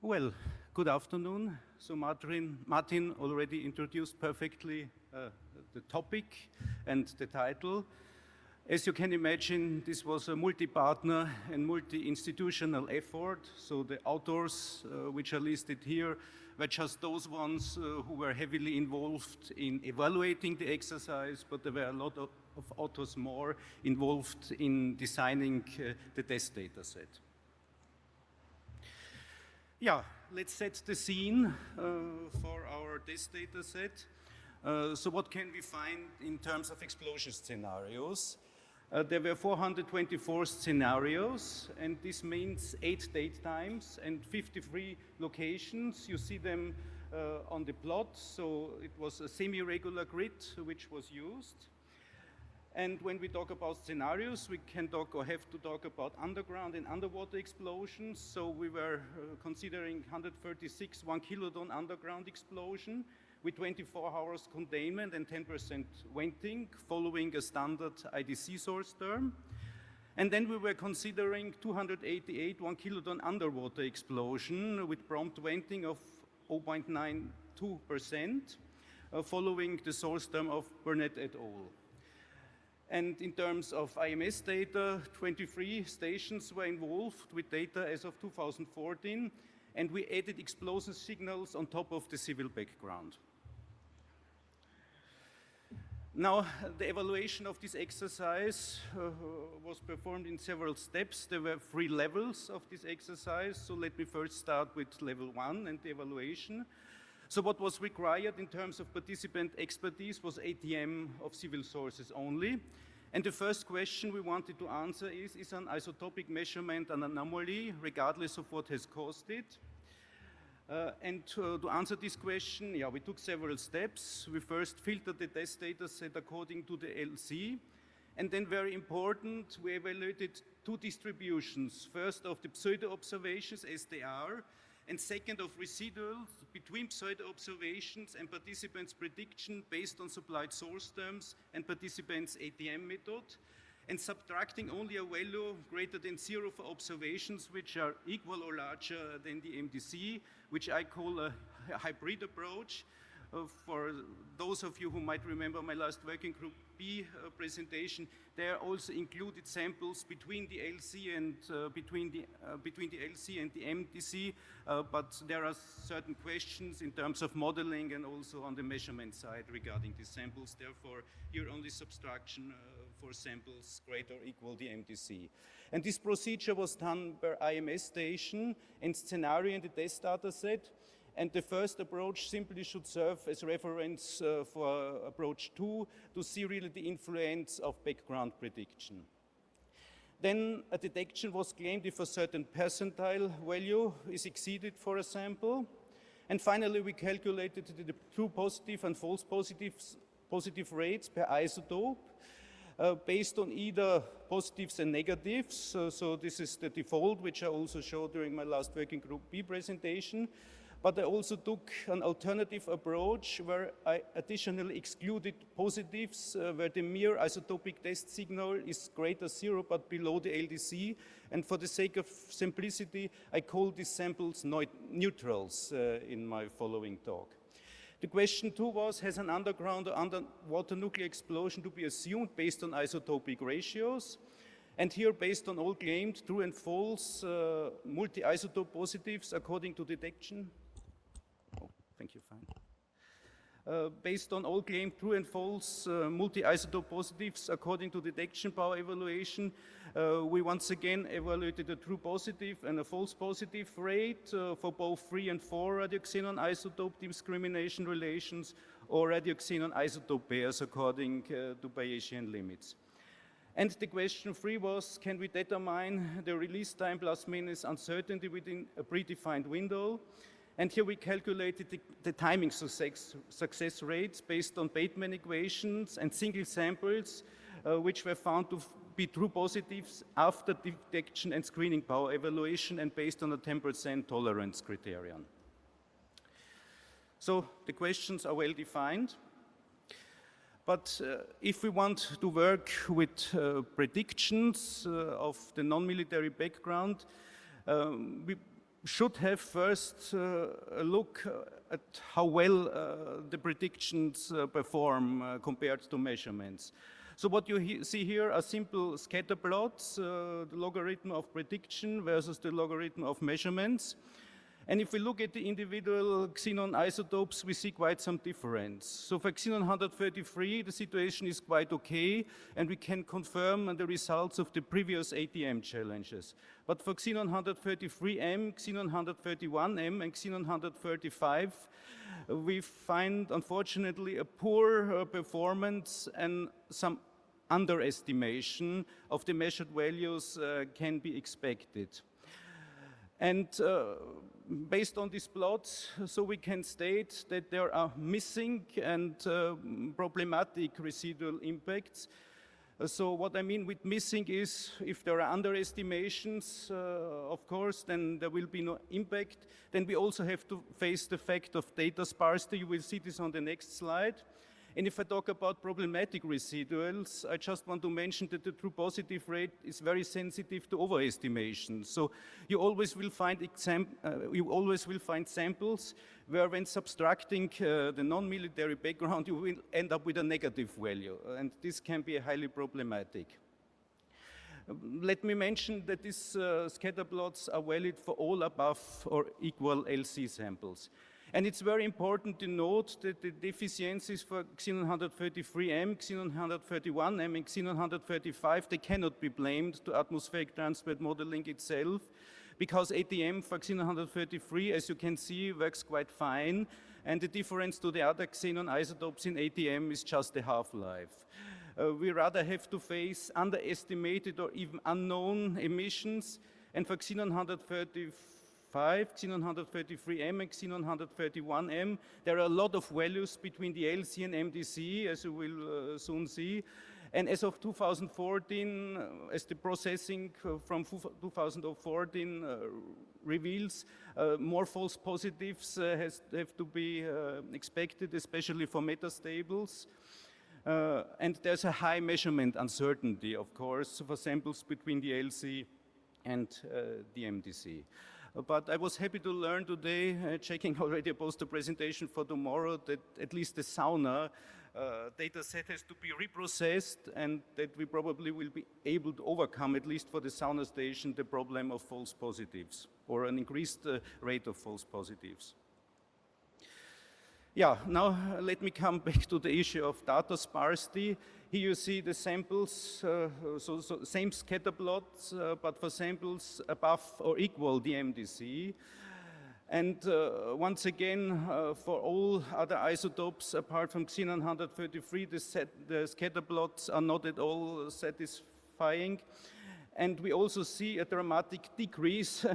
Well, good afternoon. So Martin already introduced perfectly the topic and the title. As you can imagine, this was a multi-partner and multi-institutional effort. So the authors which are listed here were just those ones who were heavily involved in evaluating the exercise, but there were a lot of authors more involved in designing the test data set. Yeah, let's set the scene for our test data set. So what can we find in terms of explosion scenarios? There were 424 scenarios, and this means 8 date times and 53 locations. You see them on the plot. So it was a semi-regular grid which was used. And when we talk about scenarios, we can talk or have to talk about underground and underwater explosions. So we were considering 136 1 kiloton underground explosion with 24 hours containment and 10% venting, following a standard IDC source term. And then we were considering 288 1 kiloton underwater explosion with prompt venting of 0.92%, following the source term of Burnett et al. And in terms of IMS data, 23 stations were involved with data as of 2014, and we added explosion signals on top of the civil background. Now, the evaluation of this exercise was performed in several steps. There were 3 levels of this exercise, so let me first start with level 1 and the evaluation. So what was required in terms of participant expertise was ATM of civil sources only. And the first question we wanted to answer is an isotopic measurement an anomaly, regardless of what has caused it? And to answer this question, we took several steps. We first filtered the test data set according to the LC. And then very important, we evaluated 2 distributions. First of the pseudo-observations as they are, and second of residuals between pseudo-observations and participants' prediction based on supplied source terms and participants' ATM method, and subtracting only a value greater than 0 for observations which are equal or larger than the MDC, which I call a hybrid approach. For those of you who might remember my last working group B presentation, there are also included samples between the LC and between the LC and the MDC, but there are certain questions in terms of modeling and also on the measurement side regarding these samples. Therefore, here only subtraction for samples greater or equal the MDC. And this procedure was done per IMS station and scenario in the test data set. And the first approach simply should serve as reference for approach 2 to see really the influence of background prediction. Then a detection was claimed if a certain percentile value is exceeded for a sample. And finally, we calculated the true positive and false positive rates per isotope based on either positives and negatives. So this is the default, which I also showed during my last working group B presentation. But I also took an alternative approach where I additionally excluded positives where the mere isotopic test signal is greater 0 but below the LDC. And for the sake of simplicity, I call these samples neutrals in my following talk. The question 2 was, has an underground or underwater nuclear explosion to be assumed based on isotopic ratios? And here, based on all claimed true and false multi-isotope positives according to detection. Thank you, fine. Based on all claimed true and false multi-isotope positives according to detection power evaluation, we once again evaluated a true positive and a false positive rate for both 3 and 4 radioxenon isotope discrimination relations or radioxenon isotope pairs according to Bayesian limits. And the question 3 was, can we determine the release time plus minus uncertainty within a predefined window? And here we calculated the timing success rates based on Bateman equations and single samples, which were found to be true positives after detection and screening power evaluation and based on a 10% tolerance criterion. So the questions are well defined. But if we want to work with predictions of the non-military background, should have first a look at how well the predictions perform compared to measurements. So what you see here are simple scatter plots, the logarithm of prediction versus the logarithm of measurements. And if we look at the individual xenon isotopes, we see quite some difference. So for xenon 133, the situation is quite okay, and we can confirm the results of the previous ATM challenges. But for xenon 133M, xenon 131M, and xenon 135, we find, unfortunately, a poor performance and some underestimation of the measured values can be expected. And based on these plots, so we can state that there are missing and problematic residual impacts. So what I mean with missing is if there are underestimations, of course, then there will be no impact. Then we also have to face the fact of data sparsity. You will see this on the next slide. And if I talk about problematic residuals, I just want to mention that the true positive rate is very sensitive to overestimation. So you always will find samples where when subtracting the non-military background, you will end up with a negative value. And this can be highly problematic. Let me mention that these scatter plots are valid for all above or equal LC samples. And it's very important to note that the deficiencies for xenon 133M, xenon 131M, and xenon 135, they cannot be blamed to atmospheric transport modeling itself, because ATM for xenon 133, as you can see, works quite fine, and the difference to the other xenon isotopes in ATM is just the half-life. We rather have to face underestimated or even unknown emissions, and for xenon 135, xenon 133M and xenon 131M. There are a lot of values between the LC and MDC, as you will soon see. And as of 2014, as the processing from 2014 reveals, more false positives have to be expected, especially for metastables. And there's a high measurement uncertainty, of course, for samples between the LC and the MDC. But I was happy to learn today, checking already a poster presentation for tomorrow, that at least the sauna data set has to be reprocessed, and that we probably will be able to overcome, at least for the sauna station, the problem of false positives, or an increased rate of false positives. Yeah, now let me come back to the issue of data sparsity. Here you see the samples, so same scatter plots, but for samples above or equal the MDC. And once again, for all other isotopes apart from xenon 133, the scatter plots are not at all satisfying. And we also see a dramatic decrease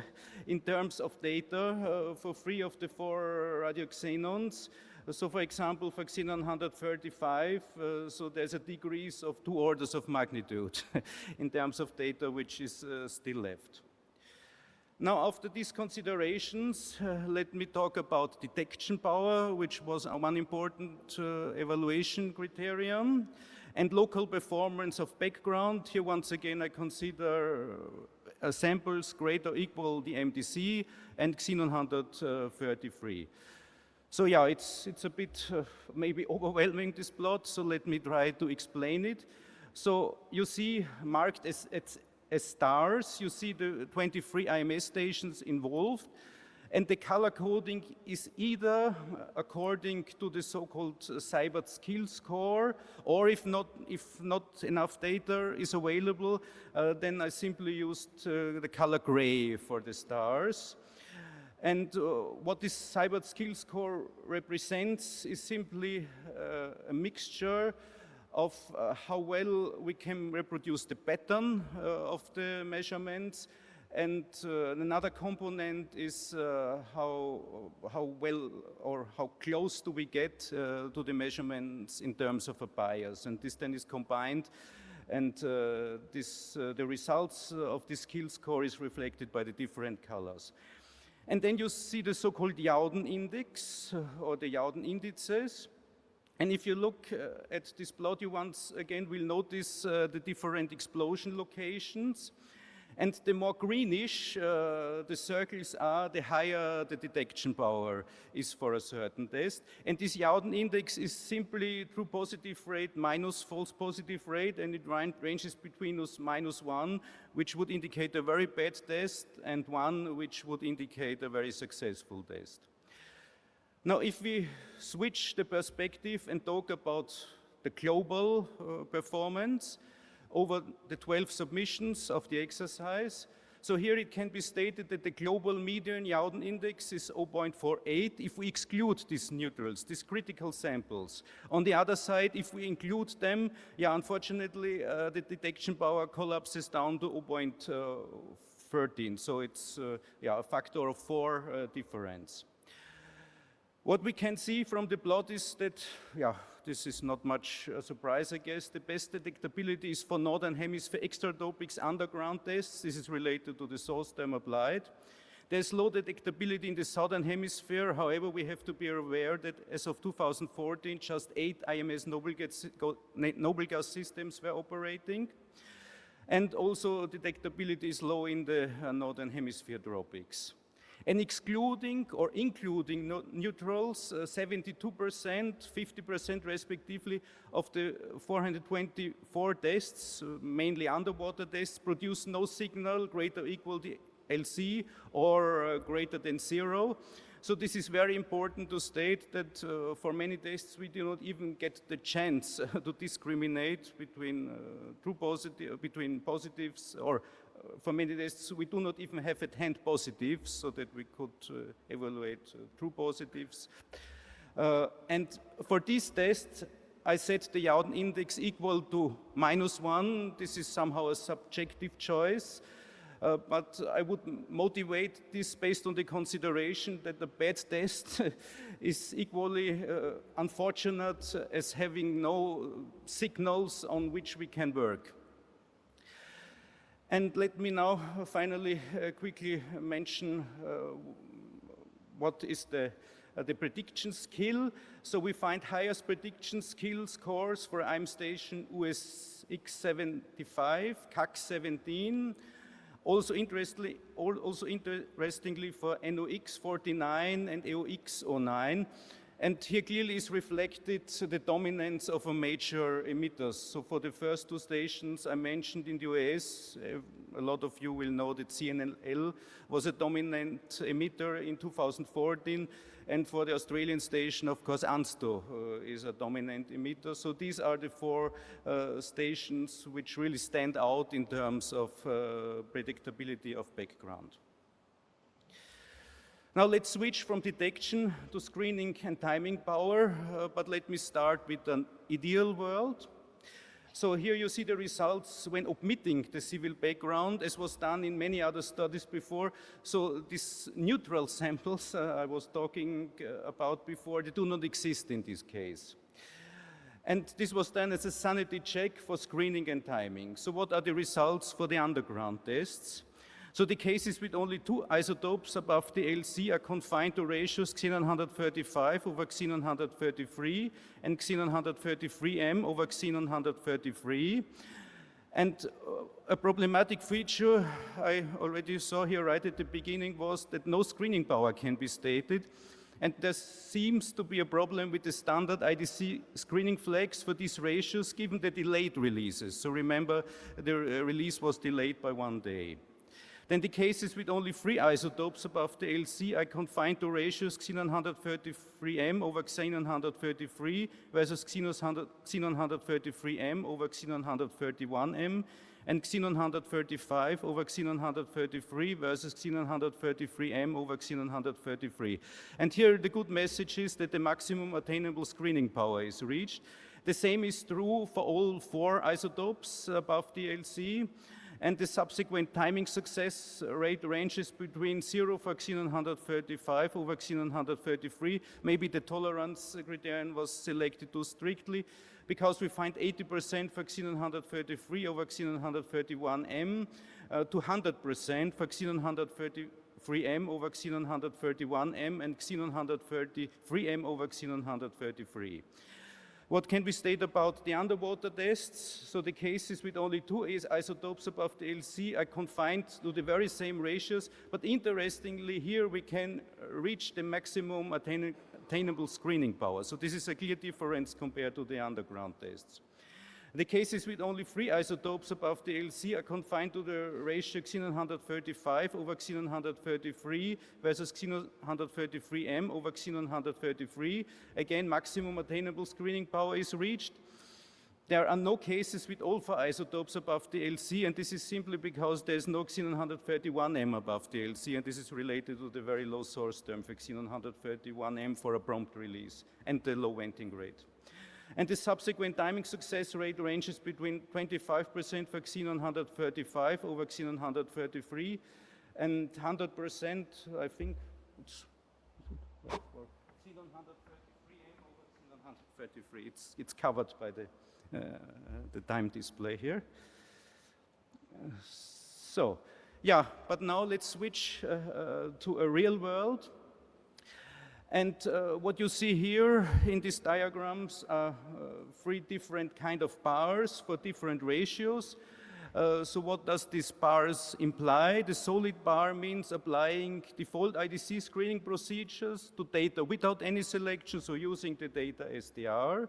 in terms of data for 3 of the 4 radioxenons. So for example, for xenon 135, so there's a decrease of 2 orders of magnitude in terms of data which is still left. Now, after these considerations, let me talk about detection power, which was one important evaluation criterion, and local performance of background. Here, once again, I consider samples greater or equal the MDC and xenon 133. So yeah, it's a bit maybe overwhelming, this plot, so let me try to explain it. So you see marked as stars, you see the 23 IMS stations involved, and the color coding is either according to the so-called Seibert skill score, or if not enough data is available, then I simply used the color gray for the stars. And what this Seibert skill score represents is simply a mixture of how well we can reproduce the pattern of the measurements, and another component is how well or how close do we get to the measurements in terms of a bias, and this then is combined, and the results of this skill score is reflected by the different colors. And then you see the so-called Youden index, or the Youden indices. And if you look at this plot, you once again will notice the different explosion locations. And the more greenish the circles are, the higher the detection power is for a certain test. And this Youden index is simply true positive rate minus false positive rate, and it ranges between -1, which would indicate a very bad test, and 1, which would indicate a very successful test. Now, if we switch the perspective and talk about the global performance over the 12 submissions of the exercise, so here it can be stated that the global median Youden index is 0.48 if we exclude these neutrals, these critical samples. On the other side, if we include them, yeah, unfortunately, the detection power collapses down to 0.13, so it's a factor of 4 difference. What we can see from the plot is that, this is not much a surprise, I guess. The best detectability is for Northern Hemisphere extratropics underground tests. This is related to the source term applied. There's low detectability in the Southern Hemisphere. However, we have to be aware that as of 2014, just 8 IMS noble gas systems were operating. And also detectability is low in the Northern Hemisphere tropics. And excluding or including neutrals, 72%, 50% respectively of the 424 tests, mainly underwater tests, produce no signal greater or equal to LC or greater than 0. So this is very important to state that for many tests we do not even get the chance to discriminate between between positives, or for many tests we do not even have at hand positives so that we could evaluate true positives. And for these tests I set the Youden index equal to -1. This is somehow a subjective choice. But I would motivate this based on the consideration that the bad test is equally unfortunate as having no signals on which we can work. And let me now finally quickly mention what is the prediction skill. So we find highest prediction skill scores for IM station USX75, CAC17, also interestingly for NOx49 and EOX09. And here clearly is reflected the dominance of a major emitters. So for the first 2 stations I mentioned in the US, a lot of you will know that CNLL was a dominant emitter in 2014. And for the Australian station, of course, ANSTO is a dominant emitter. So these are the 4 stations which really stand out in terms of predictability of background. Now let's switch from detection to screening and timing power, but let me start with an ideal world. So here you see the results when omitting the civil background, as was done in many other studies before. So these neutral samples I was talking about before, they do not exist in this case. And this was done as a sanity check for screening and timing. So what are the results for the underground tests? So the cases with only 2 isotopes above the LC are confined to ratios xenon 135 over xenon 133 and xenon 133M over xenon 133. And a problematic feature I already saw here right at the beginning was that no screening power can be stated. And there seems to be a problem with the standard IDC screening flags for these ratios given the delayed releases. So remember, the release was delayed by 1 day. Then the cases with only 3 isotopes above the LC are confined to ratios xenon 133M over xenon 133 versus xenon 133M over xenon 131M, and xenon 135 over xenon 133 versus xenon 133M over xenon 133. And here the good message is that the maximum attainable screening power is reached. The same is true for all 4 isotopes above the LC. And the subsequent timing success rate ranges between 0 for xenon 135 over xenon 133. Maybe the tolerance criterion was selected too strictly, because we find 80% for xenon 133 over xenon 131M, to 100% for xenon 133M over xenon 131M, and xenon 133M over xenon 133. What can we state about the underwater tests? So the cases with only 2 isotopes above the LC are confined to the very same ratios, but interestingly here we can reach the maximum attainable screening power. So this is a clear difference compared to the underground tests. The cases with only 3 isotopes above the LC are confined to the ratio xenon-135 over xenon-133 versus xenon-133M over xenon-133. Again, maximum attainable screening power is reached. There are no cases with alpha isotopes above the LC, and this is simply because there is no xenon-131M above the LC, and this is related to the very low source term for xenon-131M for a prompt release and the low venting rate. And the subsequent timing success rate ranges between 25% for xenon-135 over xenon-133 and 100%, I think, for xenon-133M over xenon-133. It's covered by the time display here. So, yeah, but now let's switch to a real world. And what you see here in these diagrams are 3 different kind of bars for different ratios. So what does these bars imply? The solid bar means applying default IDC screening procedures to data without any selection, so using the data as they are.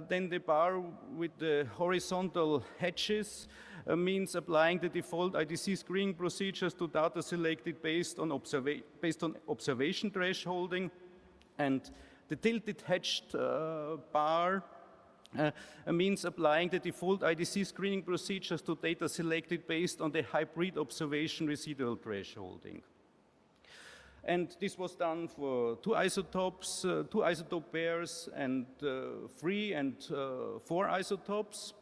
Then the bar with the horizontal hatches means applying the default IDC screening procedures to data selected based on observation thresholding. And the tilted hatched bar means applying the default IDC screening procedures to data selected based on the hybrid observation residual thresholding. And this was done for 2 isotopes, 2 isotope pairs, and 3 and 4 isotopes.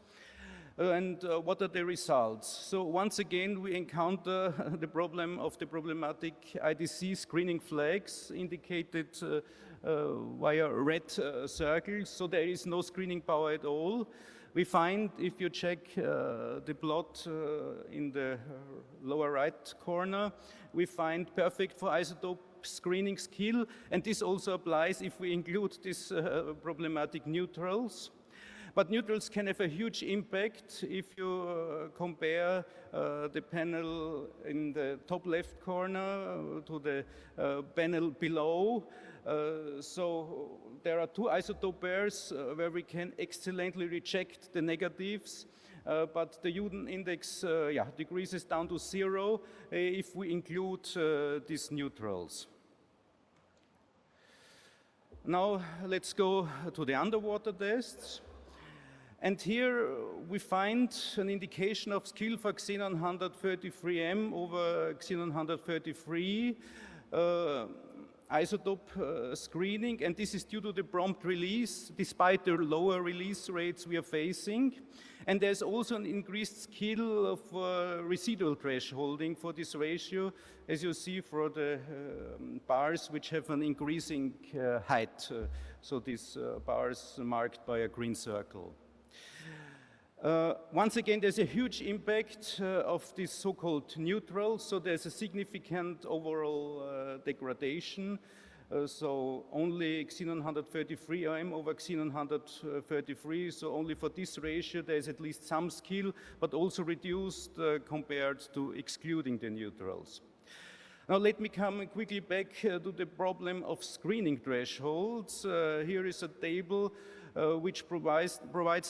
And what are the results? So once again, we encounter the problem of the problematic IDC screening flags indicated via red circles. So there is no screening power at all. We find, if you check the plot in the lower right corner, we find perfect for isotope screening skill, and this also applies if we include these problematic neutrals. But neutrals can have a huge impact if you compare the panel in the top left corner to the panel below. So there are 2 isotope pairs where we can excellently reject the negatives, but the Uden index decreases down to 0 if we include these neutrals. Now let's go to the underwater tests. And here we find an indication of skill for xenon-133M over xenon-133 isotope screening, and this is due to the prompt release, despite the lower release rates we are facing. And there's also an increased skill of residual thresholding for this ratio, as you see for the bars which have an increasing height. So these bars marked by a green circle. Once again, there's a huge impact of this so-called neutral, so there's a significant overall degradation. So only xenon-133M over xenon-133, so only for this ratio there's at least some skill, but also reduced compared to excluding the neutrals. Now let me come quickly back to the problem of screening thresholds. Here is a table which provides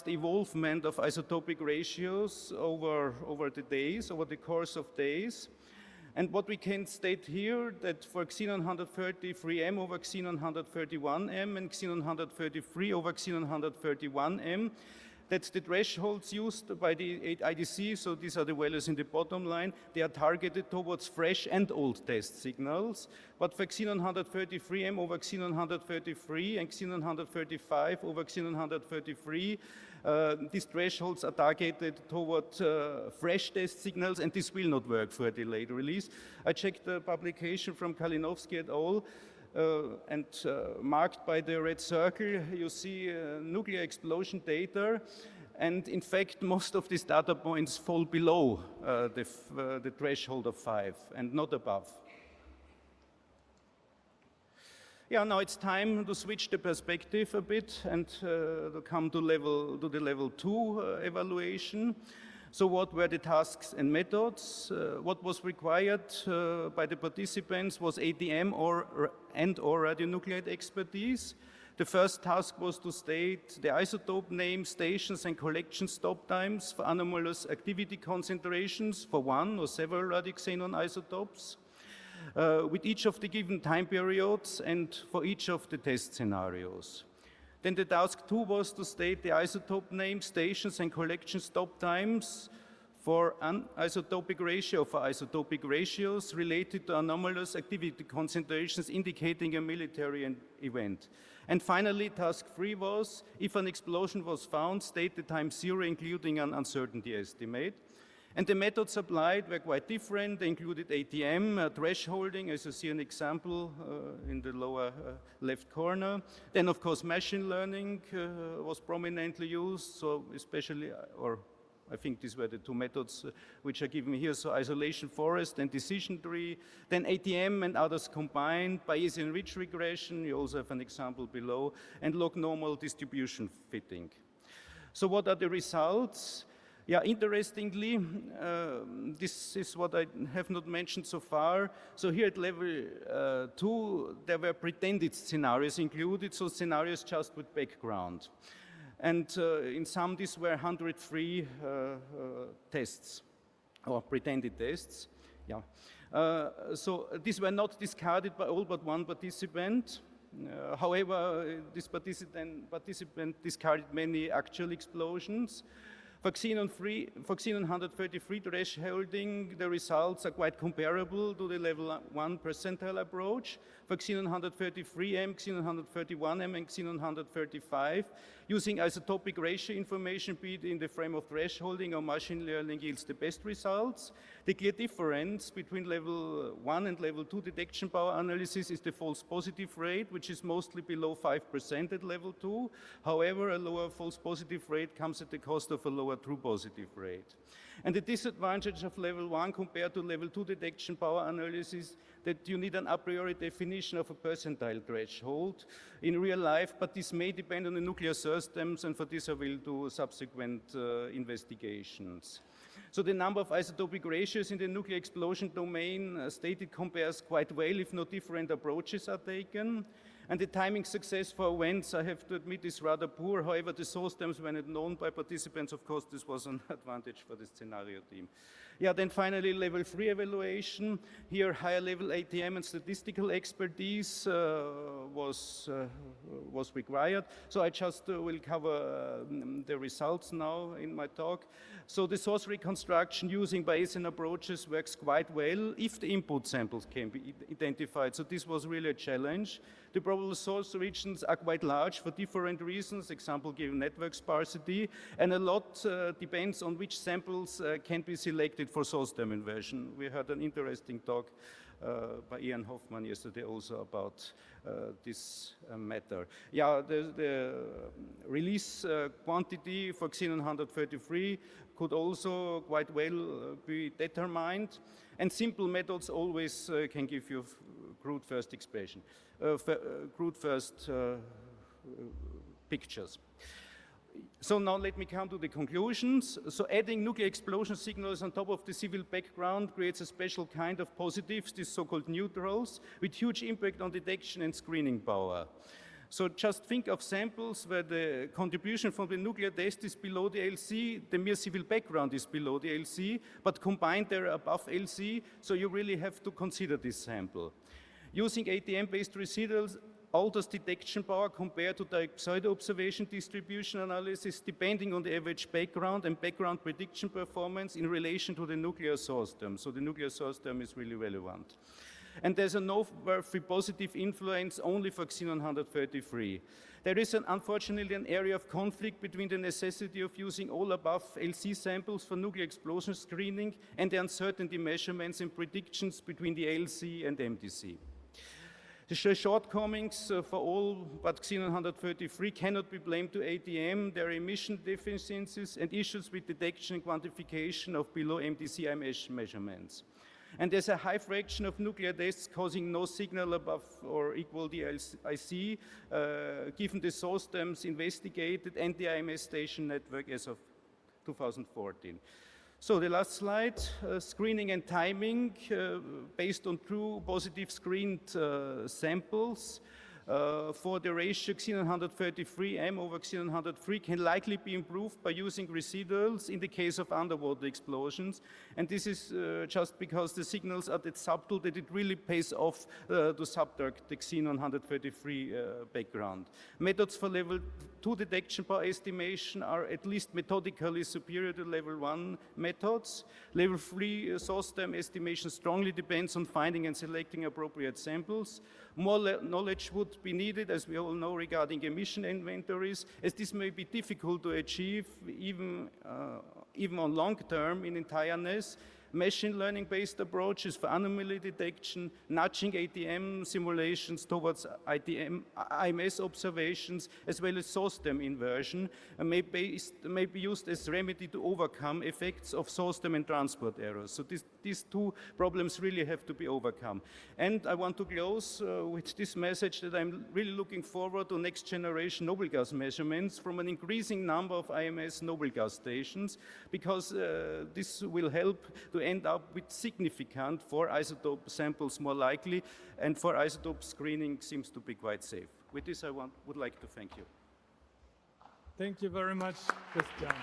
the evolvement of isotopic ratios over the course of days. And what we can state here, that for xenon-133M over xenon-131M and xenon-133 over xenon-131M, that the thresholds used by the IDC, so these are the values in the bottom line, they are targeted towards fresh and old test signals. But for xenon-133M over xenon-133 and xenon-135 over xenon-133, these thresholds are targeted toward fresh test signals, and this will not work for a delayed release. I checked the publication from Kalinowski et al. And marked by the red circle, you see nuclear explosion data, and in fact most of these data points fall below the threshold of 5 and not above. Yeah, now it's time to switch the perspective a bit and to come to the level 2 evaluation. So what were the tasks and methods? What was required by the participants was ATM and or radionuclide expertise. The first task was to state the isotope name, stations, and collection stop times for anomalous activity concentrations for one or several radioxenon isotopes, with each of the given time periods and for each of the test scenarios. Then the task 2 was to state the isotope name, stations, and collection stop times for anisotopic ratio for isotopic ratios related to anomalous activity concentrations indicating a military event. And finally, task 3 was, if an explosion was found, state the time 0 including an uncertainty estimate. And the methods applied were quite different. They included ATM, thresholding, as you see an example in the lower left corner. Then, of course, machine learning was prominently used, so especially, or I think these were the 2 methods which are given here, so isolation forest and decision tree. Then ATM and others combined, Bayesian ridge regression, you also have an example below, and log normal distribution fitting. So what are the results? Yeah, interestingly, this is what I have not mentioned so far. So here at level 2, there were pretended scenarios included, so scenarios just with background. And in some, these were 103 tests, or pretended tests. Yeah. So these were not discarded by all but one participant. However, this participant discarded many actual explosions. For xenon 133 thresholding, the results are quite comparable to the level 1 percentile approach. For xenon 133M, xenon 131M, and xenon 135, using isotopic ratio information, be it in the frame of thresholding or machine learning, yields the best results. The clear difference between level 1 and level 2 detection power analysis is the false positive rate, which is mostly below 5% at level 2. However, a lower false positive rate comes at the cost of a lower true positive rate. And the disadvantage of level 1 compared to level 2 detection power analysis that you need an a priori definition of a percentile threshold in real life, but this may depend on the nuclear systems, and for this I will do subsequent investigations. So the number of isotopic ratios in the nuclear explosion domain stated compares quite well if no different approaches are taken. And the timing success for events, I have to admit, is rather poor. However, the source terms were not known by participants. Of course, this was an advantage for the scenario team. Yeah, then finally, level 3 evaluation. Here, higher level ATM and statistical expertise was required. So I just will cover the results now in my talk. So the source reconstruction using Bayesian approaches works quite well if the input samples can be identified. So this was really a challenge. The probable source regions are quite large for different reasons, example given network sparsity, and a lot depends on which samples can be selected for source term inversion. We had an interesting talk by Ian Hoffman yesterday also about this matter. Yeah, the release quantity for xenon 133 could also quite well be determined, and simple methods always can give you crude first expression. Crude first pictures. So now let me come to the conclusions. So adding nuclear explosion signals on top of the civil background creates a special kind of positives, these so-called neutrals, with huge impact on detection and screening power. So just think of samples where the contribution from the nuclear test is below the LC, the mere civil background is below the LC, but combined they're above LC, so you really have to consider this sample. Using ATM-based residuals alters detection power compared to direct pseudo-observation distribution analysis, depending on the average background and background prediction performance in relation to the nuclear source term. So the nuclear source term is really relevant. And there's a noteworthy positive influence only for xenon 133. There is unfortunately an area of conflict between the necessity of using all above LC samples for nuclear explosion screening and the uncertainty measurements and predictions between the LC and MDC. The shortcomings for all but xenon 133 cannot be blamed to ATM. There are emission deficiencies and issues with detection and quantification of below MDCI measurements. And there's a high fraction of nuclear deaths causing no signal above or equal the IC, given the source terms investigated and the IMS station network as of 2014. So the last slide, screening and timing based on true positive screened samples. For the ratio xenon-133 over xenon-103 can likely be improved by using residuals in the case of underwater explosions. And this is just because the signals are that subtle that it really pays off to subtract the xenon-133 background. Methods for level 2 detection power estimation are at least methodically superior to level 1 methods. Level 3 source term estimation strongly depends on finding and selecting appropriate samples. More knowledge would be needed, as we all know, regarding emission inventories, as this may be difficult to achieve even on long term in entireness. Machine learning-based approaches for anomaly detection, nudging ATM simulations towards IMS observations, as well as source term inversion, may be used as remedy to overcome effects of source term and transport errors. So these two problems really have to be overcome. And I want to close with this message that I'm really looking forward to next generation noble gas measurements from an increasing number of IMS noble gas stations, because this will help to end up with significant for isotope samples more likely, and for isotope screening seems to be quite safe. With this, I would like to thank you. Thank you very much, Christian.